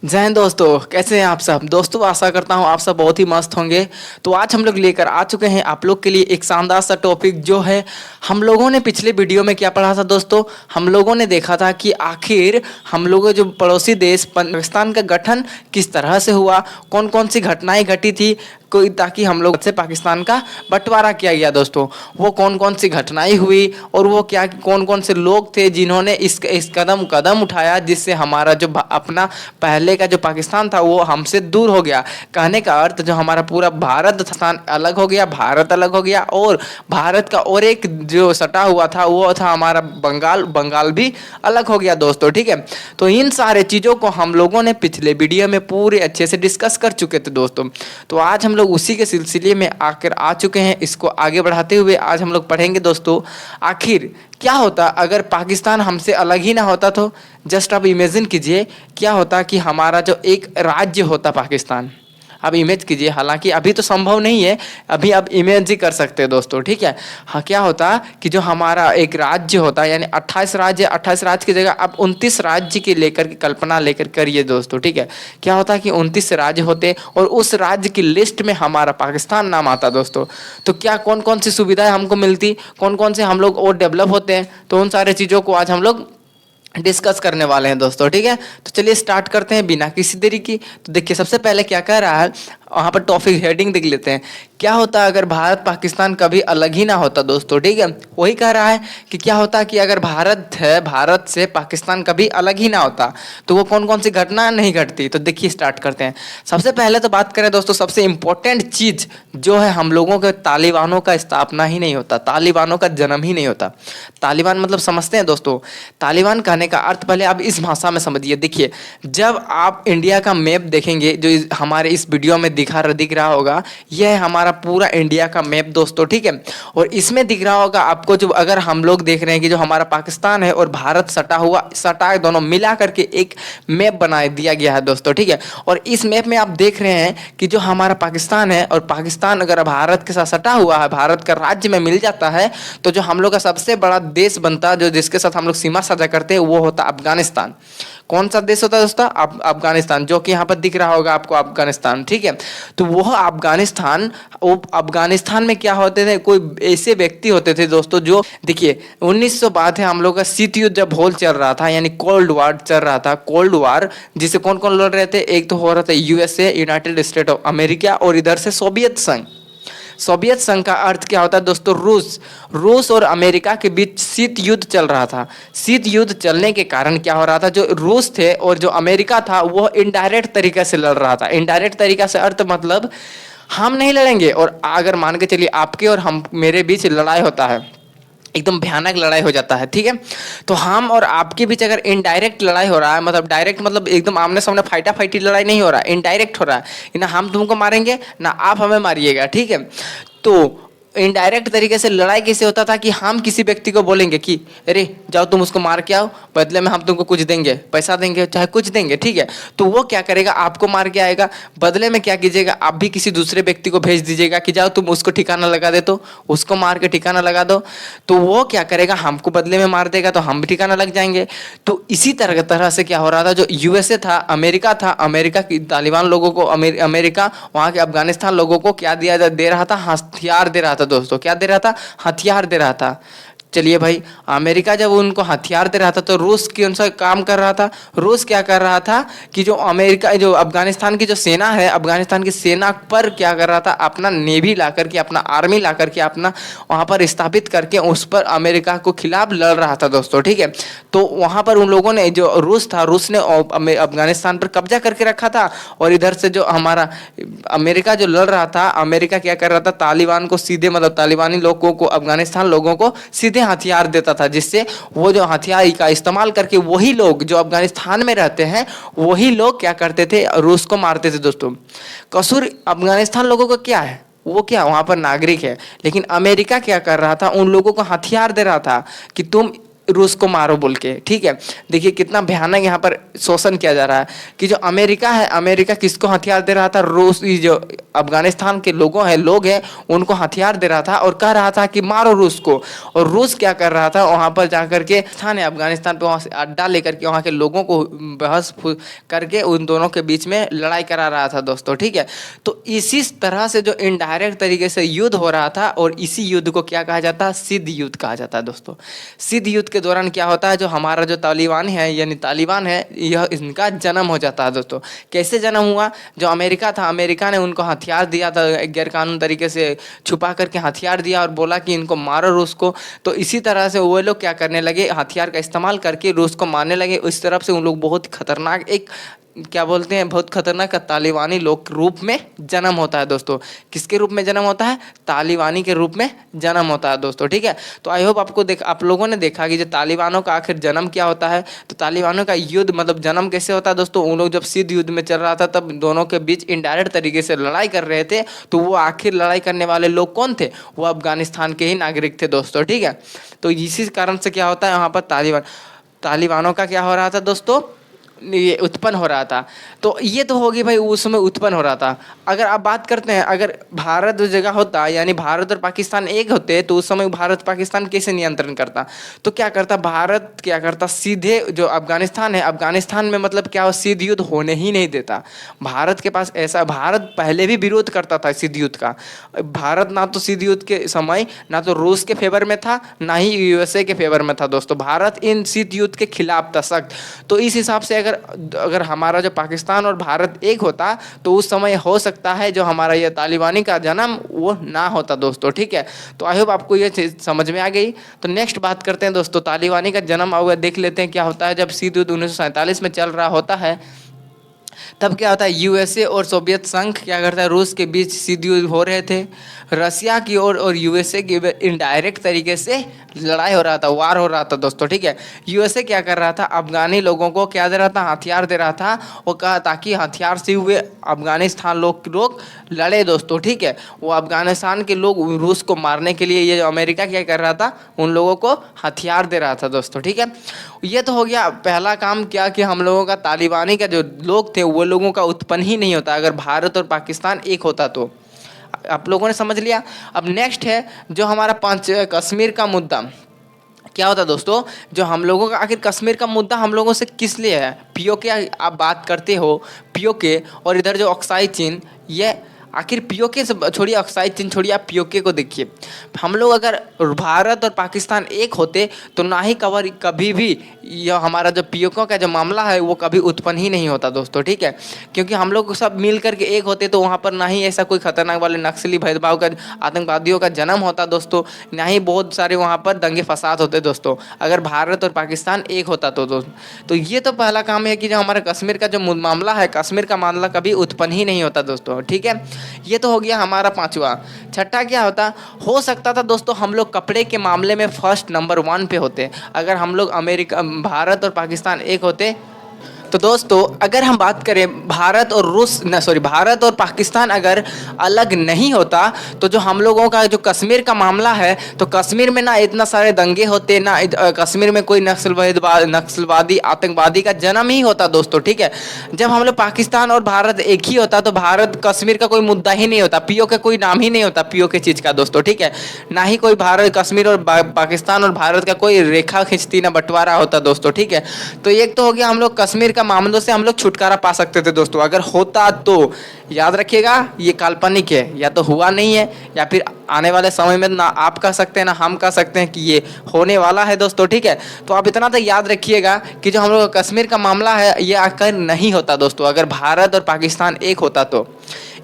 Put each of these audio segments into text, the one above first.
जय हिंद दोस्तों, कैसे हैं आप सब। दोस्तों आशा करता हूं आप सब बहुत ही मस्त होंगे। तो आज हम लोग लेकर आ चुके हैं आप लोग के लिए एक शानदार सा टॉपिक, जो है हम लोगों ने पिछले वीडियो में क्या पढ़ा था दोस्तों। हम लोगों ने देखा था कि आखिर हम लोगों जो पड़ोसी देश पाकिस्तान का गठन किस तरह से हुआ, कौन कौन सी घटनाएं घटी थी कोई, ताकि हम लोग से पाकिस्तान का बंटवारा किया गया दोस्तों। वो कौन कौन सी घटनाएं हुई और वो क्या कौन कौन से लोग थे जिन्होंने इस कदम कदम उठाया, जिससे हमारा जो अपना पहले का जो पाकिस्तान था वो हमसे दूर हो गया। कहने का अर्थ जो हमारा पूरा भारत स्थान अलग हो गया, भारत अलग हो गया, और भारत का और एक जो सटा हुआ था वो था हमारा बंगाल, बंगाल भी अलग हो गया दोस्तों। ठीक है, तो इन सारे चीज़ों को हम लोगों ने पिछले वीडियो में पूरे अच्छे से डिस्कस कर चुके थे दोस्तों। तो आज हम लोग उसी के सिलसिले में आकर आ चुके हैं। इसको आगे बढ़ाते हुए आज हम लोग पढ़ेंगे दोस्तों, आखिर क्या होता अगर पाकिस्तान हमसे अलग ही ना होता। तो जस्ट आप इमेजिन कीजिए क्या होता कि हमारा जो एक राज्य होता पाकिस्तान। आप इमेज कीजिए, हालांकि अभी तो संभव नहीं है, अभी आप इमेज ही कर सकते हैं दोस्तों। ठीक है, हाँ, क्या होता कि जो हमारा एक राज्य होता, यानी 28 राज्य, 28 राज्य की जगह आप 29 राज्य की लेकर की कल्पना लेकर करिए दोस्तों। ठीक है, क्या होता कि 29 राज्य होते और उस राज्य की लिस्ट में हमारा पाकिस्तान नाम आता दोस्तों। तो क्या कौन कौन सी सुविधाएं हमको मिलती, कौन कौन से हम लोग और डेवलप होते हैं, तो उन सारे चीज़ों को आज हम लोग डिस्कस करने वाले हैं दोस्तों। ठीक है, तो चलिए स्टार्ट करते हैं बिना किसी देरी की। तो देखिए सबसे पहले क्या कह रहा है, वहाँ पर टॉपिक हेडिंग देख लेते हैं। क्या होता अगर भारत पाकिस्तान कभी अलग ही ना होता दोस्तों। ठीक है, वही कह रहा है कि क्या होता कि अगर भारत है, भारत से पाकिस्तान कभी अलग ही ना होता तो वो कौन कौन सी घटना नहीं घटती। तो देखिए स्टार्ट करते हैं। सबसे पहले तो बात करें दोस्तों, सबसे इंपॉर्टेंट चीज़ जो है हम लोगों के तालिबानों का स्थापना ही नहीं होता, तालिबानों का जन्म ही नहीं होता। तालिबान मतलब समझते हैं दोस्तों, तालिबान कहने का अर्थ पहले आप इस भाषा में समझिए। देखिए जब आप इंडिया का मैप देखेंगे जो हमारे इस वीडियो में दिख रहा होगा, यह है हमारा पूरा इंडिया का मैप दोस्तों। ठीक है, और इसमें दिख रहा होगा आपको, जो अगर हम लोग देख रहे हैं कि जो हमारा पाकिस्तान है और भारत सटा दोनों मिला करके एक मैप बना दिया गया है दोस्तों। ठीक है, और इस मैप में आप देख रहे हैं कि जो हमारा पाकिस्तान है और पाकिस्तान अगर भारत के साथ सटा हुआ है, भारत का राज्य में मिल जाता है, तो जो हम लोग का सबसे बड़ा देश बनता, जो जिसके साथ हम लोग सीमा साझा करते हैं, वो होता अफगानिस्तान। कौन सा देश होता है दोस्तों? अफगानिस्तान, जो कि यहाँ पर दिख रहा होगा आपको, अफगानिस्तान। ठीक है, तो वह अफगानिस्तान, वो अफगानिस्तान में क्या होते थे, कोई ऐसे व्यक्ति होते थे दोस्तों जो, देखिए 1900 बात है, हम लोग का शीत युद्ध जब होल चल रहा था, यानी कोल्ड वार चल रहा था। कोल्ड वार जिसे कौन कौन लड़ रहे थे, एक तो हो रहा था USA, United state of America, और इधर से सोवियत संघ। सोवियत संघ का अर्थ क्या होता है दोस्तों? रूस। रूस और अमेरिका के बीच शीत युद्ध चल रहा था। शीत युद्ध चलने के कारण क्या हो रहा था, जो रूस थे और जो अमेरिका था वो इनडायरेक्ट तरीके से लड़ रहा था। इनडायरेक्ट तरीका से अर्थ मतलब हम नहीं लड़ेंगे, और अगर मान के चलिए आपके और हम मेरे बीच लड़ाई होता है, एकदम भयानक लड़ाई हो जाता है। ठीक है, तो हम और आपके बीच अगर इनडायरेक्ट लड़ाई हो रहा है, मतलब डायरेक्ट मतलब एकदम आमने सामने फाइटा फाइटी लड़ाई नहीं हो रहा है, इनडायरेक्ट हो रहा है, ना हम तुमको मारेंगे ना आप हमें मारिएगा। ठीक है, तो इनडायरेक्ट तरीके से लड़ाई कैसे होता था कि हम किसी व्यक्ति को बोलेंगे कि अरे जाओ तुम उसको मार के आओ, बदले में हम तुमको कुछ देंगे, पैसा देंगे, चाहे कुछ देंगे। ठीक है, तो वो क्या करेगा, आपको मार के आएगा, बदले में क्या कीजिएगा, आप भी किसी दूसरे व्यक्ति को भेज दीजिएगा कि जाओ तुम उसको ठिकाना लगा दे, तो उसको मार के ठिकाना लगा दो। तो वो क्या करेगा, हमको बदले में मार देगा, तो हम भी ठिकाना लग जाएंगे। तो इसी तरह से क्या हो रहा था, जो यूएसए था, अमेरिका की तालिबान लोगों को, अमेरिका वहाँ के अफगानिस्तान लोगों को क्या दे रहा था, हथियार दे रहा था दोस्तों। क्या दे रहा था? हथियार दे रहा था। चलिए भाई, अमेरिका जब उनको हथियार दे रहा था तो रूस के अनुसार काम कर रहा था। रूस क्या कर रहा था कि जो अमेरिका, जो अफगानिस्तान की जो सेना है, अफगानिस्तान की सेना पर क्या कर रहा था, अपना नेवी ला करके, अपना आर्मी ला करके, अपना वहाँ पर स्थापित करके उस पर अमेरिका को खिलाफ लड़ रहा था दोस्तों। ठीक है, तो वहाँ पर उन लोगों ने, जो रूस था, रूस ने अफगानिस्तान पर कब्जा करके रखा था, और इधर से जो हमारा अमेरिका जो लड़ रहा था, अमेरिका क्या कर रहा था, तालिबान को सीधे, मतलब तालिबानी लोगों को, अफगानिस्तान लोगों को सीधे हथियार देता था, जिससे वो जो हथियार का इस्तेमाल करके वही लोग जो अफगानिस्तान में रहते हैं, वही लोग क्या करते थे, रूस को मारते थे दोस्तों। कसूर अफगानिस्तान लोगों का क्या है, वो क्या वहाँ पर नागरिक है, लेकिन अमेरिका क्या कर रहा था, उन लोगों को हथियार दे रहा था कि तुम रूस को मारो बोल के, ठीक है। देखिए कितना भयानक यहाँ पर शोषण किया जा रहा है कि जो अमेरिका है, अमेरिका किसको हथियार दे रहा था? रूस, ये जो अफगानिस्तान के लोग हैं उनको हथियार दे रहा था और कह रहा था कि मारो रूस को। और रूस क्या कर रहा था? वहाँ पर जा करके स्थान अफगानिस्तान पे वहाँ से अड्डा लेकर के वहाँ के लोगों को बहस करके उन दोनों के बीच में लड़ाई करा रहा था दोस्तों, ठीक है। तो इसी तरह से जो इनडायरेक्ट तरीके से युद्ध हो रहा था, और इसी युद्ध को क्या कहा जाता है? शीत युद्ध कहा जाता है दोस्तों। शीत युद्ध के दौरान क्या होता है? जो हमारा जो तालिबान है, यानी तालिबान है, यह इनका जन्म हो जाता है दोस्तों। कैसे जन्म हुआ? जो अमेरिका था, अमेरिका ने उनको हथियार दिया था, गैरकानूनी तरीके से छुपा करके हथियार दिया और बोला कि इनको मारो रूस को। तो इसी तरह से वो लोग क्या करने लगे? हथियार का इस्तेमाल करके रूस को मारने लगे। इस तरफ से उन लोग बहुत खतरनाक, एक क्या बोलते हैं, बहुत खतरनाक तालिबानी लोग रूप में जन्म होता है दोस्तों। किसके रूप में जन्म होता है? तालिबानी के रूप में जन्म होता है दोस्तों, ठीक है। तो आई होप आप लोगों ने देखा कि जो तालिबानों का आखिर जन्म क्या होता है। तो तालिबानों का युद्ध मतलब जन्म कैसे होता है दोस्तों? उन लोग जब शीत युद्ध में चल रहा था तब दोनों के बीच इनडायरेक्ट तरीके से लड़ाई कर रहे थे। तो वो आखिर लड़ाई करने वाले लोग कौन थे? वो अफगानिस्तान के ही नागरिक थे दोस्तों, ठीक है। तो इसी कारण से क्या होता है, यहाँ पर तालिबानों का क्या हो रहा था दोस्तों? ये उत्पन्न हो रहा था। तो ये तो होगी भाई, उस समय उत्पन्न हो रहा था। अगर आप बात करते हैं, अगर भारत उस जगह होता, यानी भारत और पाकिस्तान एक होते, तो उस समय भारत पाकिस्तान कैसे नियंत्रण करता? तो क्या करता भारत? क्या करता? सीधे जो अफगानिस्तान है, अफगानिस्तान में मतलब क्या हो, शीत युद्ध होने ही नहीं देता। भारत के पास ऐसा, भारत पहले भी विरोध करता था शीत युद्ध का। भारत ना तो शीत युद्ध के समय ना तो रूस के फेवर में था, ना ही यूएसए के फेवर में था दोस्तों। भारत इन शीत युद्ध के खिलाफ था सख्त। तो इस हिसाब से अगर हमारा जो पाकिस्तान और भारत एक होता, तो उस समय हो सकता है जो हमारा ये तालिबानी का जन्म वो ना होता दोस्तों, ठीक है। तो आई होप आपको ये चीज़ समझ में आ गई। तो नेक्स्ट बात करते हैं दोस्तों, तालिबानी का जन्म हुआ, देख लेते हैं क्या होता है। जब शीत युद्ध 1947 में चल रहा होता है, तब क्या होता है, यूएसए और सोवियत संघ क्या करता है, रूस के बीच शीत युद्ध हो रहे थे। रसिया की ओर और यूएसए की इनडायरेक्ट तरीके से लड़ाई हो रहा था, वार हो रहा था दोस्तों, ठीक है। यूएसए क्या कर रहा था, अफगानी लोगों को क्या दे रहा था? हथियार दे रहा था। वो कहा ताकि हथियार से हुए अफगानिस्तान लोग लड़े दोस्तों, ठीक है। वो अफगानिस्तान के लोग रूस को मारने के लिए, ये जो अमेरिका क्या कर रहा था, उन लोगों को हथियार दे रहा था दोस्तों, ठीक है। ये तो हो गया पहला काम, क्या कि हम लोगों का तालिबानी का जो लोग थे वो लोगों का उत्पन्न ही नहीं होता अगर भारत और पाकिस्तान एक होता तो। आप लोगों ने समझ लिया। अब नेक्स्ट है जो हमारा कश्मीर का मुद्दा। क्या होता है दोस्तों, जो हम लोगों का आखिर कश्मीर का मुद्दा हम लोगों से किस लिए है? पीओके आप बात करते हो, पीओके और इधर जो ऑक्साई चीन, ये आखिर पीओके से छोड़िए, ऑक्साई चीन छोड़िए, आप पीओके को देखिए। हम लोग अगर भारत और पाकिस्तान एक होते तो ना ही कभी भी यह हमारा जो पीओके का जो मामला है वो कभी उत्पन्न ही नहीं होता दोस्तों, ठीक है। क्योंकि हम लोग सब मिल करके एक होते तो वहाँ पर ना ही ऐसा कोई खतरनाक वाले नक्सली भेदभाव का, आतंकवादियों का जन्म होता दोस्तों, ना ही बहुत सारे वहाँ पर दंगे फसाद होते दोस्तों, अगर भारत और पाकिस्तान एक होता तो दोस्तों। तो ये तो पहला काम है कि जो हमारा कश्मीर का जो मामला है, कश्मीर का मामला कभी उत्पन्न ही नहीं होता दोस्तों, ठीक है। ये तो हो गया हमारा पांचवा। छठा क्या होता, हो सकता था दोस्तों हम लोग कपड़े के मामले में फर्स्ट नंबर 1 पे होते अगर हम लोग भारत और पाकिस्तान एक होते। तो दोस्तों अगर हम बात करें भारत और पाकिस्तान अगर अलग नहीं होता तो जो हम लोगों का जो कश्मीर का मामला है, तो कश्मीर में ना इतना सारे दंगे होते, ना कश्मीर में कोई नक्सलवादी आतंकवादी का जन्म ही होता दोस्तों, ठीक है। जब हम लोग पाकिस्तान और भारत एक ही होता तो भारत कश्मीर का कोई मुद्दा ही नहीं होता, पीओ का कोई नाम ही नहीं होता, पीओ के चीज़ का दोस्तों, ठीक है। ना ही कोई भारत कश्मीर और पाकिस्तान और भारत का कोई रेखा खींचती, ना बंटवारा होता दोस्तों, ठीक है। तो एक तो हो गया हम लोग कश्मीर मामलों से हम लोग छुटकारा पा सकते थे दोस्तों अगर होता तो। याद रखिएगा ये काल्पनिक है, या तो हुआ नहीं है या फिर आने वाले समय में ना आप कह सकते हैं ना हम कह सकते हैं कि ये होने वाला है दोस्तों, ठीक है। तो आप इतना तो याद रखिएगा कि जो हम लोग कश्मीर का मामला है ये आकर नहीं होता दोस्तों अगर भारत और पाकिस्तान एक होता तो।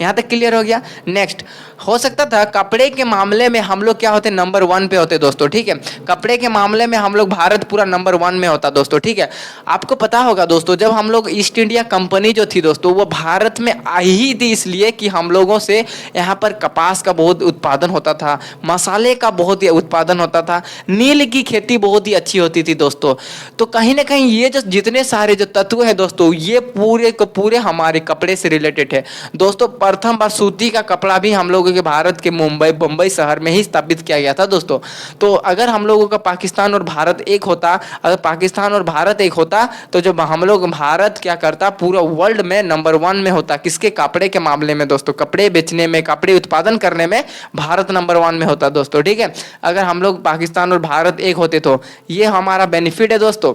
यहाँ तक क्लियर हो गया। नेक्स्ट हो सकता था कपड़े के मामले में हम लोग क्या होते, नंबर 1 पे होते दोस्तों, ठीक है। कपड़े के मामले में हम लोग भारत पूरा नंबर 1 में होता दोस्तों, ठीक है। आपको पता होगा दोस्तों जब हम लोग ईस्ट इंडिया कंपनी जो थी दोस्तों वो भारत में आई ही थी इसलिए कि हम लोगों से यहाँ पर कपास का बहुत उत्पादन होता था, मसाले का बहुत ही उत्पादन होता था, नील की खेती बहुत ही अच्छी होती थी दोस्तों। तो कहीं ना कहीं ये जो जितने सारे जो तत्व है दोस्तों ये पूरे को पूरे हमारे कपड़े से रिलेटेड है दोस्तों। प्रथम बार सूती का कपड़ा भी हम लोग होगा कि भारत के बम्बई शहर में ही स्थापित किया गया था दोस्तों। तो अगर हम लोगों का पाकिस्तान और भारत एक होता, अगर पाकिस्तान और भारत एक होता, तो जब हम लोग भारत क्या करता, पूरा वर्ल्ड में नंबर 1 में होता। किसके? कपड़े के मामले में दोस्तों, कपड़े बेचने में, कपड़े उत्पादन करने में भारत नंबर 1 में होता दोस्तों, ठीक है। अगर हम लोग पाकिस्तान और भारत एक होते तो ये हमारा बेनिफिट है दोस्तों।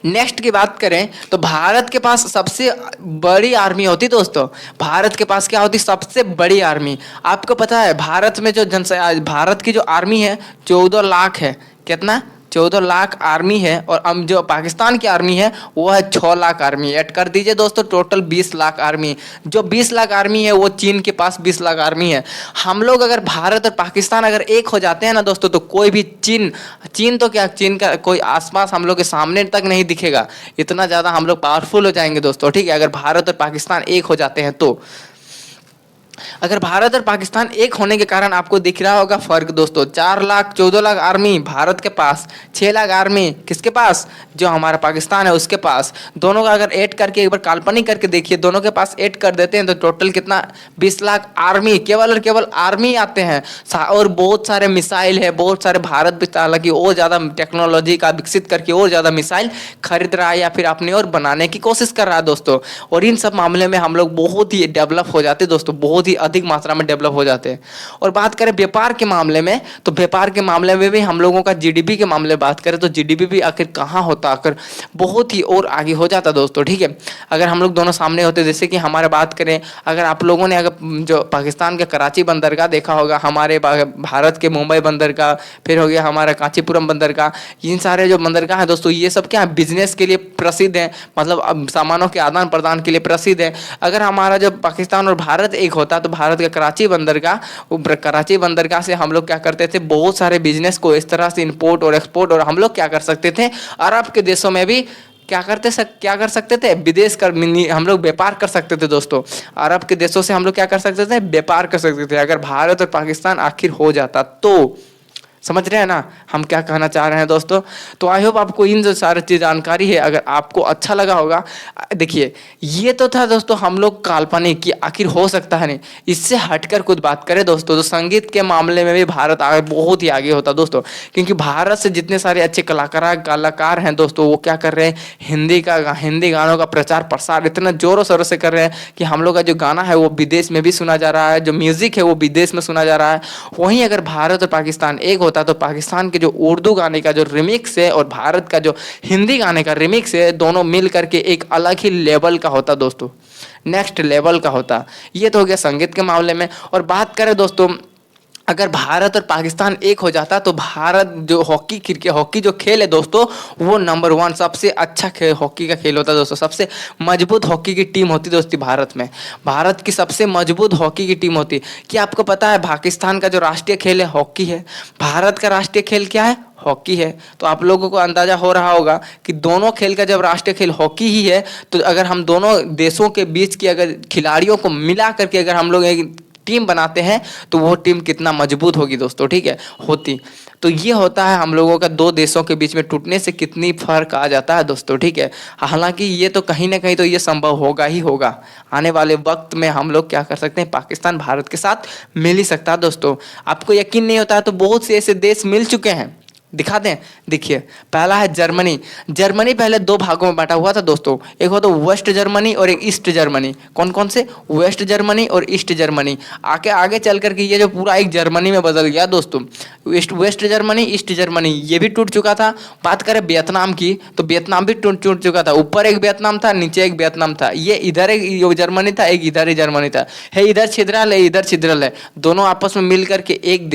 नेक्स्ट की बात करें तो भारत के पास सबसे बड़ी आर्मी होती दोस्तों। भारत के पास क्या होती? सबसे बड़ी आर्मी। आपको पता है भारत में जो भारत की जो आर्मी है 14 लाख है। कितना? 14 लाख आर्मी है। और हम जो पाकिस्तान की आर्मी है वो है 6 लाख आर्मी। ऐड कर दीजिए दोस्तों, टोटल 20 लाख आर्मी। जो 20 लाख आर्मी है वो चीन के पास 20 लाख आर्मी है। हम लोग अगर भारत और पाकिस्तान अगर एक हो जाते हैं ना दोस्तों, तो कोई भी चीन तो क्या, चीन का कोई आसपास हम लोग के सामने तक नहीं दिखेगा। इतना ज़्यादा हम लोग पावरफुल हो जाएंगे दोस्तों, ठीक है, अगर भारत और पाकिस्तान एक हो जाते हैं तो। अगर भारत और पाकिस्तान एक होने के कारण आपको दिख रहा होगा फर्क दोस्तों। 4 लाख 14 लाख आर्मी भारत के पास, 6 लाख आर्मी किसके पास? जो हमारा पाकिस्तान है उसके पास। दोनों का अगर ऐड करके एक बार काल्पनिक करके देखिए, दोनों के पास ऐड कर देते हैं तो टोटल कितना? 20 लाख आर्मी, केवल और केवल आर्मी आते हैं। और बहुत सारे मिसाइल है, बहुत सारे भारत भी हालांकि और ज़्यादा टेक्नोलॉजी का विकसित करके और ज़्यादा मिसाइल खरीद रहा है या फिर अपनी ओर बनाने की कोशिश कर रहा है दोस्तों। और इन सब मामले में हम लोग बहुत ही डेवलप हो जाते हैं दोस्तों, बहुत ही अधिक मात्रा में डेवलप हो जाते हैं। और बात करें व्यापार के मामले में, तो व्यापार के मामले में भी हम लोगों का जीडीपी के मामले में बात करें तो जीडीपी भी आखिर कहाँ होता, आखिर बहुत ही और आगे हो जाता दोस्तों, ठीक है। अगर हम लोग दोनों सामने होते, जैसे कि हमारे बात करें, अगर आप लोगों ने अगर जो पाकिस्तान के कराची बंदरगाह देखा होगा, हमारे भारत के मुंबई बंदरगाह, फिर हो गया हमारा कांचीपुरम बंदरगाह, इन सारे जो बंदरगाह है दोस्तों, ये सब क्या है? बिजनेस के लिए प्रसिद्ध है, मतलब सामानों के आदान प्रदान के लिए प्रसिद्ध है। अगर हमारा जब पाकिस्तान और भारत एक होता तो भारत का कराची बंदरगाह से हम लोग क्या करते थे? बहुत सारे बिजनेस को इस तरह से इंपोर्ट और एक्सपोर्ट, और हम लोग क्या कर सकते थे? अरब के देशों में भी क्या कर सकते थे? हम लोग व्यापार कर सकते थे दोस्तों। अरब के देशों से हम लोग क्या कर सकते थे? व्यापार कर सकते थे। अगर भारत और पाकिस्तान आखिर हो जाता तो। समझ रहे हैं ना हम क्या कहना चाह रहे हैं दोस्तों? तो आई होप आपको इन जो सारी चीज़ जानकारी है, अगर आपको अच्छा लगा होगा। देखिए, ये तो था दोस्तों हम लोग काल्पनिक कि आखिर हो सकता है नहीं। इससे हटकर कुछ बात करें दोस्तों, तो संगीत के मामले में भी भारत आगे बहुत ही आगे होता दोस्तों, क्योंकि भारत से जितने सारे अच्छे कलाकार हैं दोस्तों, वो क्या कर रहे हैं? हिंदी गानों का प्रचार प्रसार इतना जोरों शोरों से कर रहे हैं कि हम लोग का जो गाना है वो विदेश में भी सुना जा रहा है, जो म्यूजिक है वो विदेश में सुना जा रहा है। वहीं अगर भारत और पाकिस्तान एक होता तो पाकिस्तान के जो उर्दू गाने का जो रिमिक्स है और भारत का जो हिंदी गाने का रिमिक्स है, दोनों मिल करके एक अलग ही लेवल का होता दोस्तों, नेक्स्ट लेवल का होता। ये तो हो गया संगीत के मामले में। और बात करें दोस्तों, अगर भारत और पाकिस्तान एक हो जाता तो भारत जो हॉकी जो खेल है दोस्तों, वो नंबर 1 सबसे अच्छा खेल हॉकी का खेल होता है दोस्तों। सबसे मजबूत हॉकी की टीम होती दोस्तों भारत में। भारत की सबसे मजबूत हॉकी की टीम होती। क्या आपको पता है पाकिस्तान का जो राष्ट्रीय खेल है हॉकी है, भारत का राष्ट्रीय खेल क्या है? हॉकी है। तो आप लोगों को अंदाजा हो रहा होगा कि दोनों खेल का जब राष्ट्रीय खेल हॉकी ही है, तो अगर हम दोनों देशों के बीच की अगर खिलाड़ियों को मिला करके अगर हम लोग एक टीम बनाते हैं तो वो टीम कितना मजबूत होगी दोस्तों, ठीक है, होती। तो ये होता है हम लोगों का दो देशों के बीच में टूटने से कितनी फर्क आ जाता है दोस्तों, ठीक है। हालांकि ये तो कहीं ना कहीं तो ये संभव होगा ही होगा। आने वाले वक्त में हम लोग क्या कर सकते हैं? पाकिस्तान भारत के साथ मिल ही सकता है दोस्तों। आपको यकीन नहीं होता है तो बहुत से ऐसे देश मिल चुके हैं, दिखा दें। देखिए, पहला है जर्मनी। जर्मनी पहले 2 भागों में बांटा हुआ था दोस्तों, एक होता वेस्ट जर्मनी और एक ईस्ट जर्मनी। कौन कौन से? वेस्ट जर्मनी और ईस्ट जर्मनी। आगे चल करके ये जो पूरा एक जर्मनी में बदल गया दोस्तों। वेस्ट जर्मनी, ईस्ट जर्मनी ये भी टूट चुका था। बात करें वियतनाम की तो वियतनाम भी टूट चुका था। ऊपर एक वियतनाम था, नीचे एक वियतनाम था। ये इधर एक जर्मनी था, एक इधर ही जर्मनी था। है इधर छिद्रल है, इधर छिद्रल है, दोनों आपस में मिल करके एक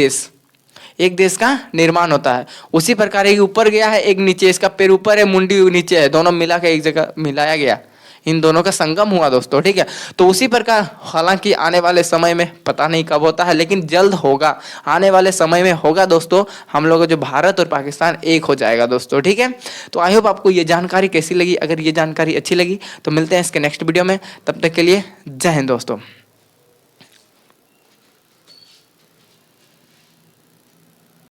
देश का निर्माण होता है। उसी प्रकार एक ऊपर गया है, एक नीचे, इसका पैर ऊपर है, मुंडी नीचे है, दोनों मिला के एक जगह मिलाया गया, इन दोनों का संगम हुआ दोस्तों, ठीक है। तो उसी प्रकार हालांकि आने वाले समय में पता नहीं कब होता है, लेकिन जल्द होगा, आने वाले समय में होगा दोस्तों। हम लोग जो भारत और पाकिस्तान एक हो जाएगा दोस्तों, ठीक है। तो आई होप आपको ये जानकारी कैसी लगी। अगर ये जानकारी अच्छी लगी तो मिलते हैं इसके नेक्स्ट वीडियो में, तब तक के लिए जय हिंद दोस्तों।